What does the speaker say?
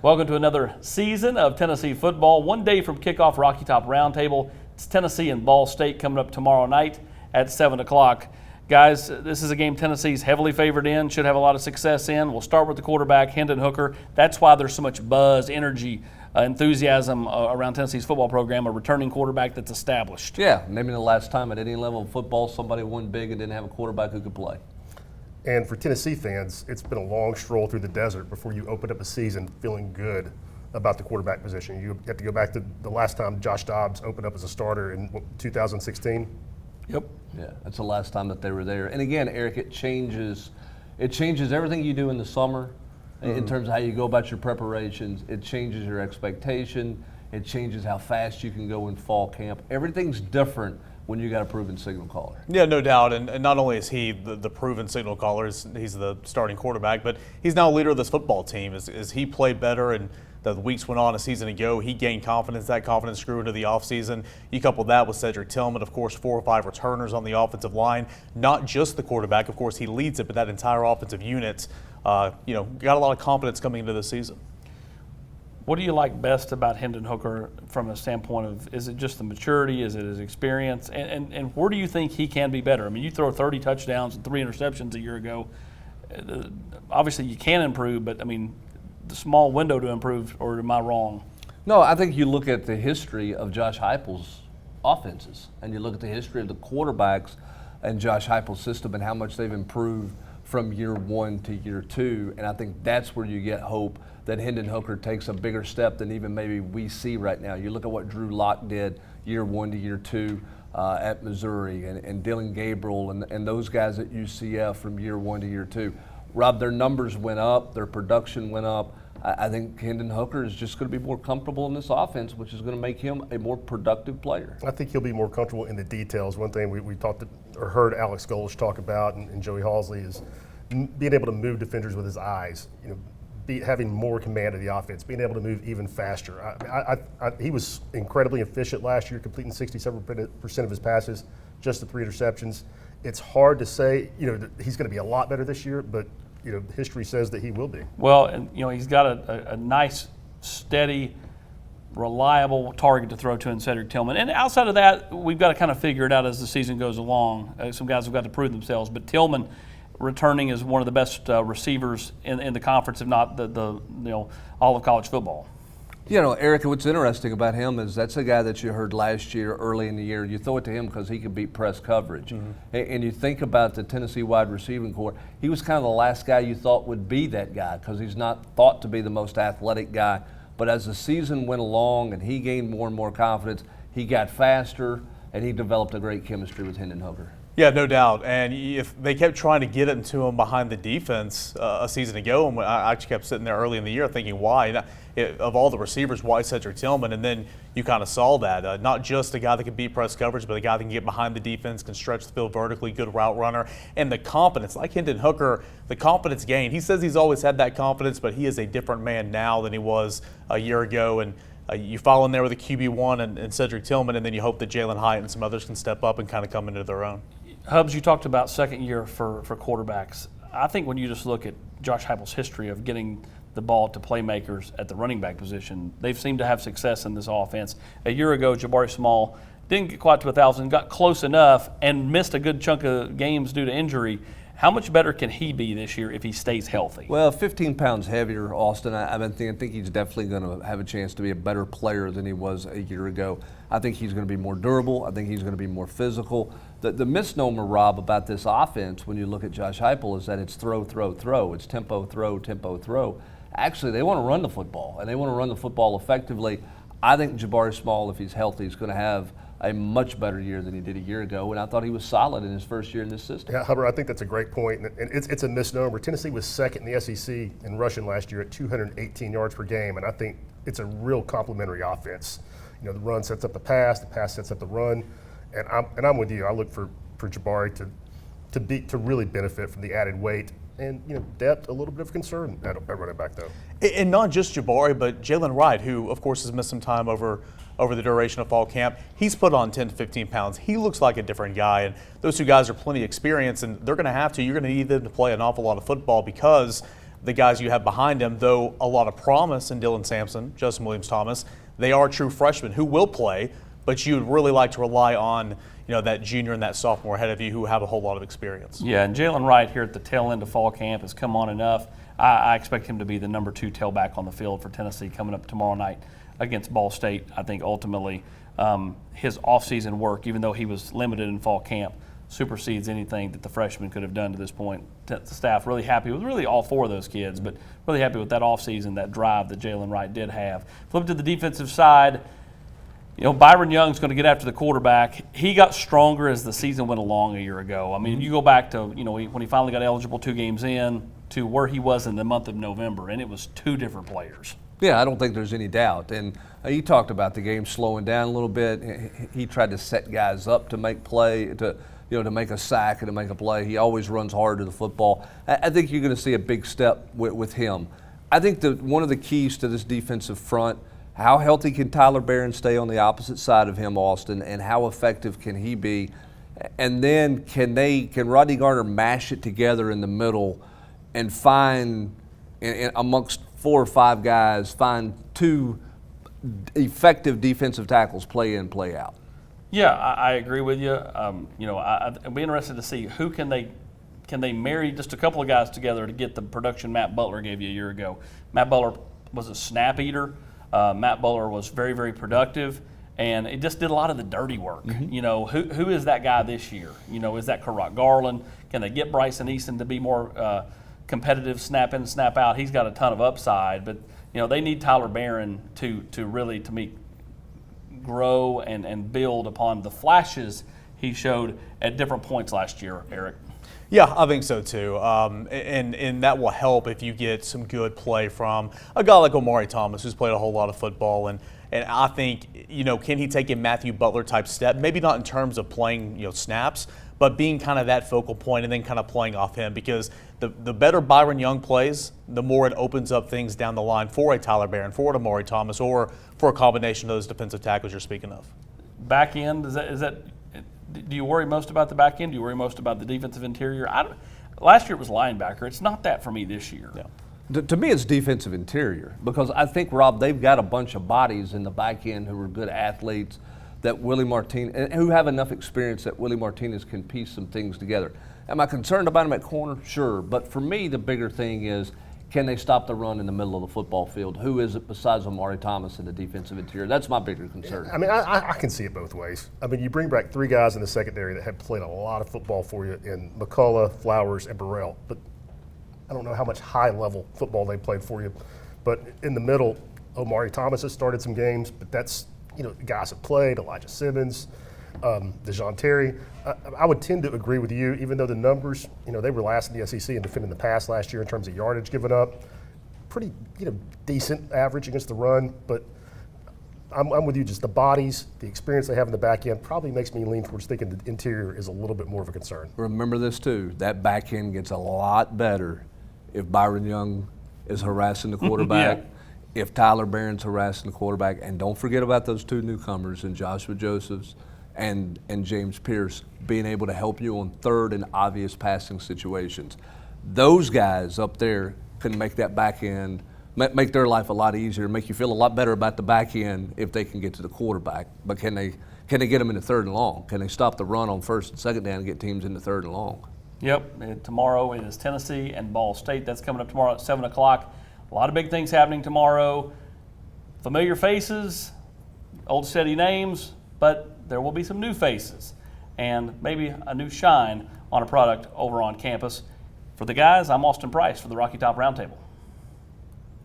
Welcome to another season of Tennessee football. One day from kickoff, Rocky Top Roundtable. It's Tennessee and Ball State coming up tomorrow night at 7 o'clock. Guys, this is a game Tennessee's heavily favored in, should have a lot of success in. We'll start with the quarterback, Hendon Hooker. That's why there's so much buzz, energy, enthusiasm around Tennessee's football program, a returning quarterback that's established. Yeah, maybe the last time at any level of football somebody won big and didn't have a quarterback who could play. And for Tennessee fans, it's been a long stroll through the desert before you open up a season feeling good about the quarterback position. You have to go back to the last time Josh Dobbs opened up as a starter in 2016. Yep. Yeah, that's the last time that they were there. And again, Eric, it changes everything you do in the summer in terms of how you go about your preparations. It changes your expectation. It changes how fast you can go in fall camp. Everything's different when you got a proven signal caller. Yeah, no doubt. And not only is he the proven signal caller, he's the starting quarterback, but he's now a leader of this football team. As he played better and the weeks went on a season ago, he gained confidence. That confidence grew into the offseason. You couple that with Cedric Tillman, of course, 4 or 5 returners on the offensive line. Not just the quarterback, of course, he leads it, but that entire offensive unit, got a lot of confidence coming into the season. What do you like best about Hendon Hooker from a standpoint of, is it just the maturity, is it his experience, and where do you think he can be better? I mean, you throw 30 touchdowns and 3 interceptions a year ago. Obviously, you can improve, but, I mean, the small window to improve, or am I wrong? No, I think you look at the history of Josh Heupel's offenses, and you look at the history of the quarterbacks and Josh Heupel's system and how much they've improved from year 1 to year 2, and I think that's where you get hope that Hendon Hooker takes a bigger step than even maybe we see right now. You look at what Drew Lock did year 1 to year 2 at Missouri, and Dylan Gabriel and those guys at UCF from year 1 to year 2. Rob, their numbers went up, their production went up. I think Hendon Hooker is just going to be more comfortable in this offense, which is going to make him a more productive player. I think he'll be more comfortable in the details. One thing we talked or heard Alex Golesh talk about and Joey Halsley is being able to move defenders with his eyes. Having more command of the offense, being able to move even faster. He was incredibly efficient last year, completing 67% of his passes, just the 3 interceptions. It's hard to say, he's going to be a lot better this year, but history says that he will be. Well, and he's got a nice, steady, reliable target to throw to in Cedric Tillman. And outside of that, we've got to kind of figure it out as the season goes along. Some guys have got to prove themselves, but Tillman returning is one of the best receivers in the conference, if not all of college football. Eric, what's interesting about him is that's a guy that you heard last year, early in the year. You throw it to him because he could beat press coverage. Mm-hmm. And you think about the Tennessee wide receiving corps, he was kind of the last guy you thought would be that guy because he's not thought to be the most athletic guy. But as the season went along and he gained more and more confidence, he got faster and he developed a great chemistry with Hendon Hooker. Yeah, no doubt. And if they kept trying to get it into him behind the defense a season ago, and I actually kept sitting there early in the year thinking, why? Of all the receivers, why Cedric Tillman? And then you kind of saw that. Not just a guy that can beat press coverage, but a guy that can get behind the defense, can stretch the field vertically, good route runner. And the confidence, like Hendon Hooker, the confidence gain. He says he's always had that confidence, but he is a different man now than he was a year ago. And you follow in there with a QB1 and Cedric Tillman, and then you hope that Jalen Hyatt and some others can step up and kind of come into their own. Hubbs, you talked about second year for quarterbacks. I think when you just look at Josh Heupel's history of getting the ball to playmakers at the running back position, they've seemed to have success in this offense. A year ago, Jabari Small didn't get quite to 1,000, got close enough, and missed a good chunk of games due to injury. How much better can he be this year if he stays healthy? Well, 15 pounds heavier, Austin. I think he's definitely going to have a chance to be a better player than he was a year ago. I think he's going to be more durable. I think he's going to be more physical. The misnomer, Rob, about this offense when you look at Josh Heupel is that it's throw, throw, throw. It's tempo, throw, tempo, throw. Actually, they want to run the football, and they want to run the football effectively. I think Jabari Small, if he's healthy, is going to have a much better year than he did a year ago, and I thought he was solid in his first year in this system. Yeah, Hubbard, I think that's a great point, and it's a misnomer. Tennessee was second in the SEC in rushing last year at 218 yards per game, and I think it's a real complementary offense. The run sets up the pass sets up the run, and I'm with you. I look for Jabari to really benefit from the added weight. And, depth, a little bit of concern at running back, though. And not just Jabari, but Jalen Wright, who, of course, has missed some time over the duration of fall camp. He's put on 10 to 15 pounds. He looks like a different guy, and those two guys are plenty experienced, and they're going to have to. You're going to need them to play an awful lot of football because the guys you have behind him, though a lot of promise in Dylan Sampson, Justin Williams-Thomas, they are true freshmen who will play, but you would really like to rely on that junior and that sophomore ahead of you who have a whole lot of experience. Yeah, and Jalen Wright here at the tail end of fall camp has come on enough. I expect him to be the number 2 tailback on the field for Tennessee coming up tomorrow night against Ball State. I think ultimately his offseason work, even though he was limited in fall camp, supersedes anything that the freshman could have done to this point. The staff really happy with really all 4 of those kids, but really happy with that offseason, that drive that Jalen Wright did have. Flip to the defensive side. Byron Young's going to get after the quarterback. He got stronger as the season went along a year ago. I mean, you go back to, when he finally got eligible 2 games in to where he was in the month of November, and it was 2 different players. Yeah, I don't think there's any doubt. And you talked about the game slowing down a little bit. He tried to set guys up to make play, to make a sack and to make a play. He always runs hard to the football. I think you're going to see a big step with him. I think one of the keys to this defensive front, how healthy can Tyler Barron stay on the opposite side of him, Austin, and how effective can he be? And then can Rodney Garner mash it together in the middle and find, amongst 4 or 5 guys, find 2 effective defensive tackles play in, play out? Yeah, I agree with you. I'd be interested to see who can they marry just a couple of guys together to get the production Matt Butler gave you a year ago. Matt Butler was a snap eater. Matt Butler was very, very productive, and it just did a lot of the dirty work. Mm-hmm. Who is that guy this year? Is that Karak Garland? Can they get Bryson Easton to be more competitive, snap in, snap out? He's got a ton of upside, but they need Tyler Barron to really, to me, grow and build upon the flashes he showed at different points last year, Eric. Yeah, I think so too. And that will help if you get some good play from a guy like Omari Thomas, who's played a whole lot of football. And I think, can he take a Matthew Butler type step? Maybe not in terms of playing, snaps, but being kind of that focal point and then kind of playing off him, because the better Byron Young plays, the more it opens up things down the line for a Tyler Barron, for an Omari Thomas, or for a combination of those defensive tackles you're speaking of. Back end, is that do you worry most about the back end? Do you worry most about the defensive interior? Last year it was linebacker. It's not that for me this year. Yeah. To me, it's defensive interior, because I think, Rob, they've got a bunch of bodies in the back end who are good athletes that Willie Martinez, and who have enough experience that Willie Martinez can piece some things together. Am I concerned about him at corner? Sure. But for me, the bigger thing is, can they stop the run in the middle of the football field? Who is it besides Omari Thomas in the defensive interior? That's my bigger concern. I mean, I can see it both ways. I mean, you bring back 3 guys in the secondary that have played a lot of football for you in McCullough, Flowers, and Burrell. But I don't know how much high-level football they played for you. But in the middle, Omari Thomas has started some games, but that's, guys have played, Elijah Simmons, DeJoun Terry. I would tend to agree with you, even though the numbers, they were last in the SEC in defending the pass last year in terms of yardage given up. Pretty, decent average against the run, but I'm with you. Just the bodies, the experience they have in the back end probably makes me lean towards thinking the interior is a little bit more of a concern. Remember this too, that back end gets a lot better if Byron Young is harassing the quarterback. Yeah. If Tyler Barron's harassing the quarterback, and don't forget about those 2 newcomers in Joshua Josephs and James Pierce being able to help you on third and obvious passing situations. Those guys up there can make that back end, make their life a lot easier, make you feel a lot better about the back end if they can get to the quarterback. But can they get them into 3rd and long? Can they stop the run on 1st and 2nd down and get teams into 3rd and long? Yep. And tomorrow it is Tennessee and Ball State. That's coming up tomorrow at 7 o'clock. A lot of big things happening tomorrow. Familiar faces, old steady names, but there will be some new faces and maybe a new shine on a product over on campus. For the guys, I'm Austin Price for the Rocky Top Roundtable.